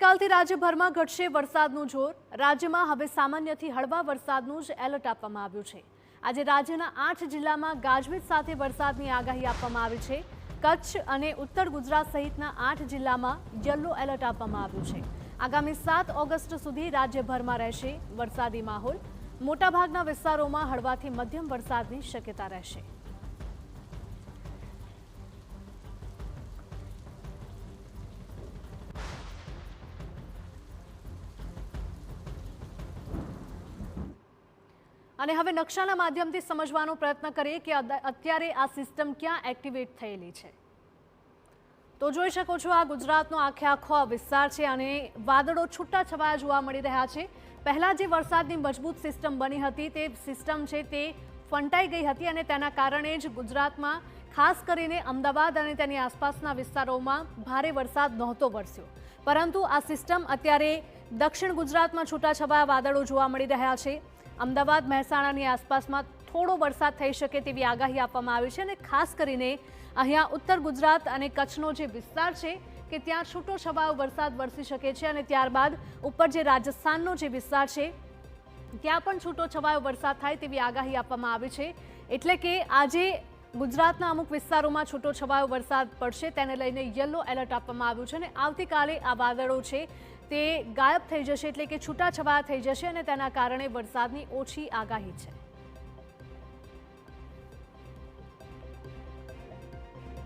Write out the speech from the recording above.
આવતીકાલથી રાજ્યભરમાં ઘટશે વરસાદનું જોર। રાજ્યમાં હવે સામાન્યથી હળવા વરસાદનું જ એલર્ટ આપવામાં આવ્યું છે। આજે રાજ્યના 8 જિલ્લામાં ગાજવીજ સાથે વરસાદની આગાહી આપવામાં આવી છે। કચ્છ અને ઉત્તર ગુજરાત સહિતના 8 જિલ્લામાં યલો એલર્ટ આપવામાં આવ્યું છે। આગામી 7 ઓગસ્ટ સુધી રાજ્યભરમાં રહેશે વરસાદી માહોલ। મોટાભાગના વિસ્તારોમાં હળવાથી મધ્યમ વરસાદની શક્યતા રહેશે। અને હવે નકશાના માધ્યમથી સમજવાનો પ્રયત્ન કરીએ કે અત્યારે આ સિસ્ટમ ક્યાં એક્ટિવેટ થયેલી છે। તો જોઈ શકો છો આ ગુજરાતનો આખો વિસ્તાર છે અને વાદળો છૂટાછવાયા જોવા મળી રહ્યા છે। પહેલા જે વરસાદની મજબૂત સિસ્ટમ બની હતી તે સિસ્ટમ છે તે ફંટાઈ ગઈ હતી અને તેના કારણે જ ગુજરાતમાં ખાસ કરીને અમદાવાદ અને તેની આસપાસના વિસ્તારોમાં ભારે વરસાદ નહોતો વરસ્યો, પરંતુ આ સિસ્ટમ અત્યારે દક્ષિણ ગુજરાતમાં છૂટાછવાયા વાદળો જોવા મળી રહ્યા છે। અમદાવાદ મહેસાણાની આસપાસમાં થોડો વરસાદ થઈ શકે તેવી આગાહી આપવામાં આવી છે અને ખાસ કરીને અહીંયા ઉત્તર ગુજરાત અને કચ્છનો જે વિસ્તાર છે કે ત્યાં છૂટોછવાયો વરસાદ વરસી શકે છે અને ત્યારબાદ ઉપર જે રાજસ્થાનનો જે વિસ્તાર છે ત્યાં પણ છૂટોછવાયો વરસાદ થાય તેવી આગાહી આપવામાં આવી છે। એટલે કે આજે ગુજરાતના અમુક વિસ્તારોમાં છૂટોછવાયો વરસાદ પડશે, તેને લઈને યલો એલર્ટ આપવામાં આવ્યું છે અને આવતીકાલે આ વાદળો છે તે ગાયબ થઈ જશે, એટલે કે છૂટાછવાયા થઈ જશે અને તેના કારણે વરસાદની ઓછી આગાહી છે।